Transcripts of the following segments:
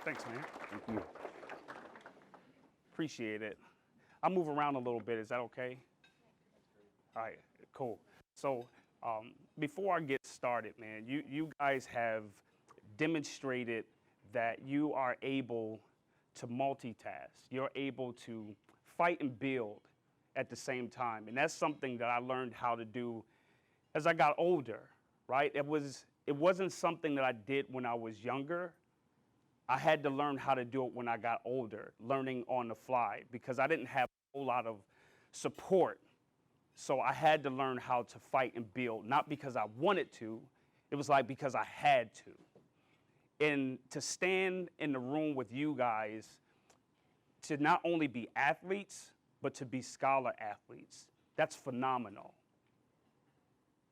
Thanks, man. Thank you. Appreciate it. I'll move around a little bit. Is that okay? All right, cool. So before I get started, man, you guys have demonstrated that you are able to multitask. You're able to fight and build at the same time. And that's something that I learned how to do as I got older, right? It wasn't something that I did when I was younger. I had to learn how to do it when I got older, learning on the fly, because I didn't have a whole lot of support. So I had to learn how to fight and build, not because I wanted to, it was like because I had to. And to stand in the room with you guys, to not only be athletes, but to be scholar athletes, that's phenomenal.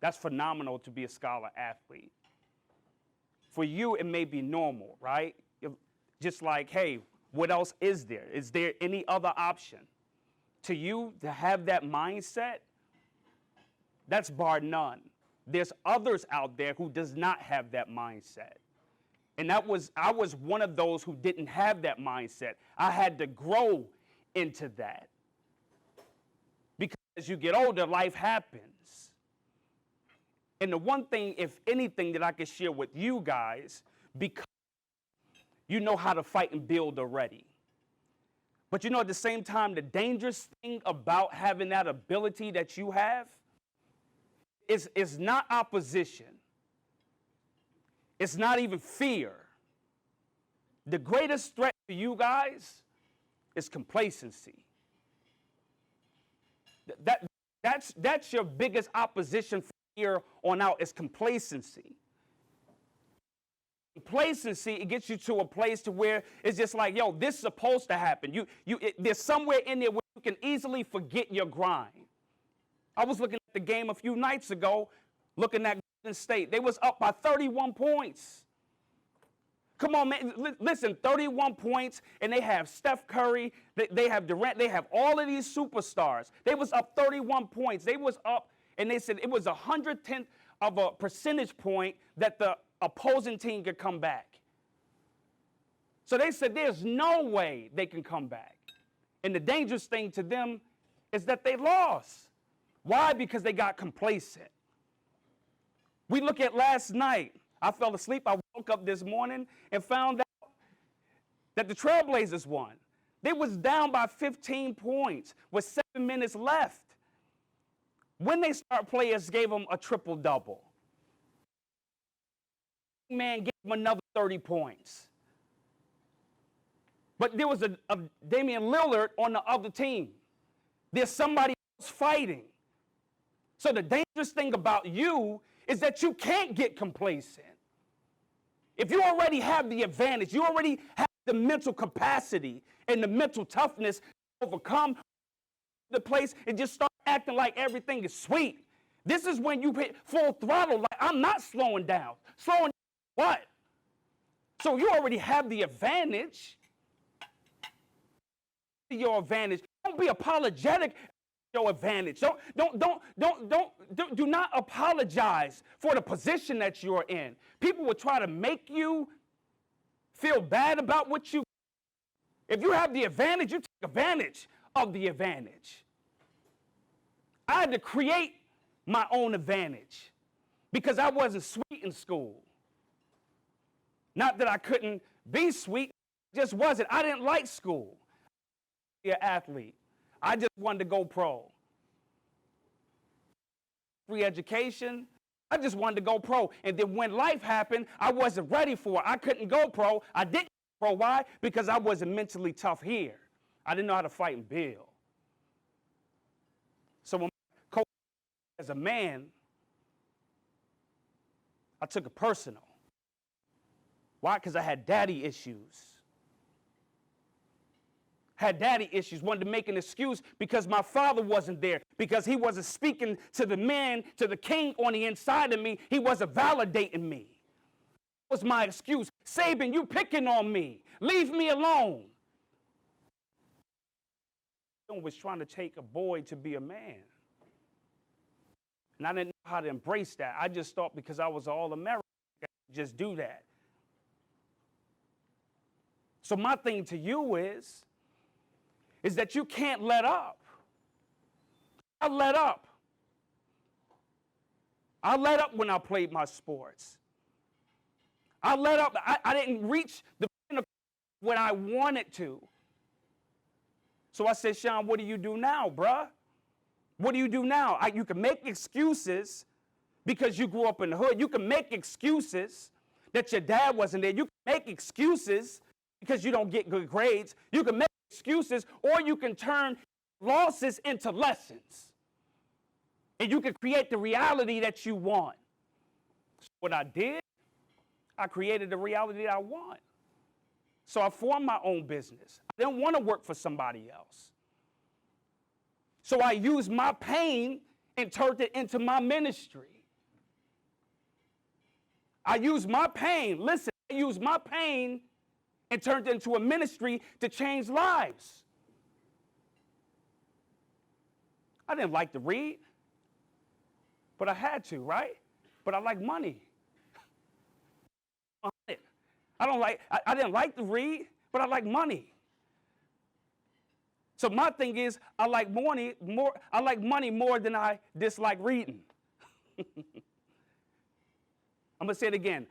That's phenomenal to be a scholar athlete. For you, it may be normal, right? Just like, hey, what else is there? Is there any other option? To you, to have that mindset, that's bar none. There's others out there who does not have that mindset. And I was one of those who didn't have that mindset. I had to grow into that. Because as you get older, life happens. And the one thing, if anything, that I could share with you guys, because you know how to fight and build already. But you know, at the same time, the dangerous thing about having that ability that you have is not opposition. It's not even fear. The greatest threat to you guys is complacency. That's your biggest opposition from here on out, is complacency. Complacency, it gets you to a place to where it's just like, yo, this is supposed to happen. There's somewhere in there where you can easily forget your grind. I was looking at the game a few nights ago, looking at Golden State. They was up by 31 points. Come on, man. Listen, 31 points, and they have Steph Curry, they have Durant, they have all of these superstars. They was up 31 points. They was up, and they said it was 110th of a percentage point that the opposing team could come back. So they said there's no way they can come back. And the dangerous thing to them is that they lost. Why? Because they got complacent. We look at last night. I fell asleep. I woke up this morning and found out that the Trailblazers won. They was down by 15 points with 7 minutes left. When they start, players gave them a triple-double. Man gave them another 30 points. But there was a Damian Lillard on the other team. There's somebody else fighting. So the dangerous thing about you is that you can't get complacent. If you already have the advantage, you already have the mental capacity and the mental toughness to overcome the place and just start acting like everything is sweet. This is when you hit full throttle, like I'm not slowing down. Slowing what? So you already have the advantage. Your advantage. Don't be apologetic. Your advantage. Do not apologize for the position that you're in. People will try to make you feel bad about what you. If you have the advantage, you take advantage of the advantage. I had to create my own advantage because I wasn't sweet in school. Not that I couldn't be sweet, just wasn't. I didn't like school. Be an athlete. I just wanted to go pro. Free education. I just wanted to go pro. And then when life happened, I wasn't ready for it. I couldn't go pro. I didn't go pro. Why? Because I wasn't mentally tough here. I didn't know how to fight and build. So when coach, as a man, I took it personal. Why? Because I had daddy issues. Had daddy issues, wanted to make an excuse because my father wasn't there, because he wasn't speaking to the man, to the king on the inside of me. He wasn't validating me. That was my excuse. Saban, you picking on me. Leave me alone. I was trying to take a boy to be a man. And I didn't know how to embrace that. I just thought because I was all American, I could just do that. So my thing to you is that you can't let up. I let up. I let up when I played my sports. I let up. I didn't reach the pinnacle when I wanted to. So I said, Shon, what do you do now, bruh? What do you do now? You can make excuses because you grew up in the hood. You can make excuses that your dad wasn't there. You can make excuses because you don't get good grades. You can make excuses, or you can turn losses into lessons. And you can create the reality that you want. So what I did, I created the reality that I want. So I formed my own business. I didn't want to work for somebody else. So I used my pain and turned it into my ministry. I used my pain, listen, I used my pain and turned it into a ministry to change lives. I didn't like to read, but I had to, right? But I like money. I didn't like to read, but I like money. So my thing is, I like money more than I dislike reading. I'm going to say it again.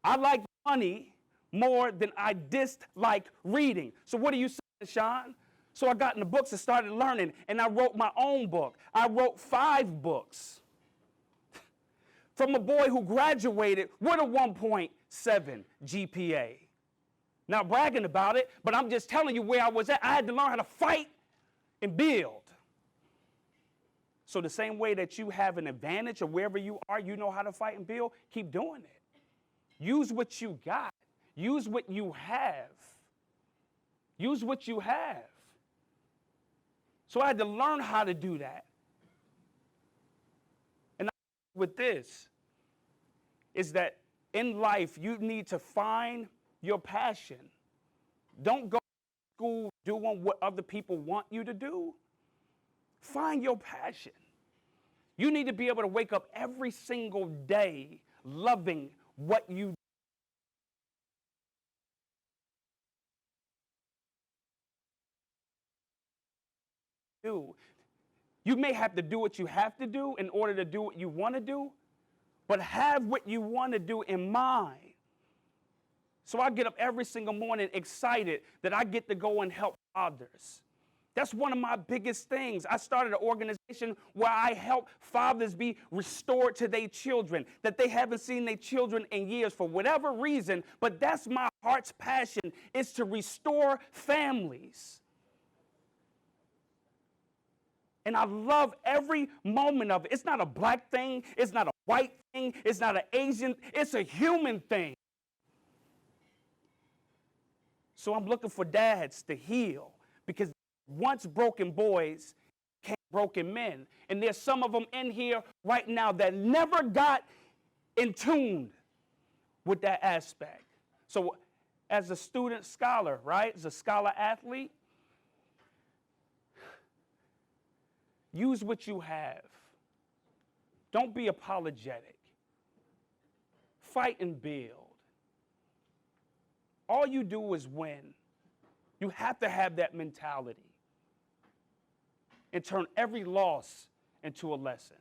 I like money more than I dislike reading. So what are you saying, Shon? So I got in the books and started learning, and I wrote my own book. I wrote 5 books. From a boy who graduated with a 1.7 GPA. Not bragging about it, but I'm just telling you where I was at. I had to learn how to fight and build. So the same way that you have an advantage or wherever you are, you know how to fight and build, keep doing it. Use what you got. Use what you have. Use what you have. So I had to learn how to do that. And with this is that in life, you need to find your passion. Don't go to school doing what other people want you to do. Find your passion. You need to be able to wake up every single day loving what you do. You may have to do what you have to do in order to do what you want to do, but have what you want to do in mind. So I get up every single morning excited that I get to go and help others. That's one of my biggest things. I started an organization where I help fathers be restored to their children, that they haven't seen their children in years for whatever reason, but that's my heart's passion, is to restore families. And I love every moment of it. It's not a black thing. It's not a white thing. It's not an Asian. It's a human thing. So I'm looking for dads to heal, because once broken boys became broken men. And there's some of them in here right now that never got in tune with that aspect. So as a student scholar, right, as a scholar athlete, use what you have. Don't be apologetic. Fight and build. All you do is win. You have to have that mentality and turn every loss into a lesson.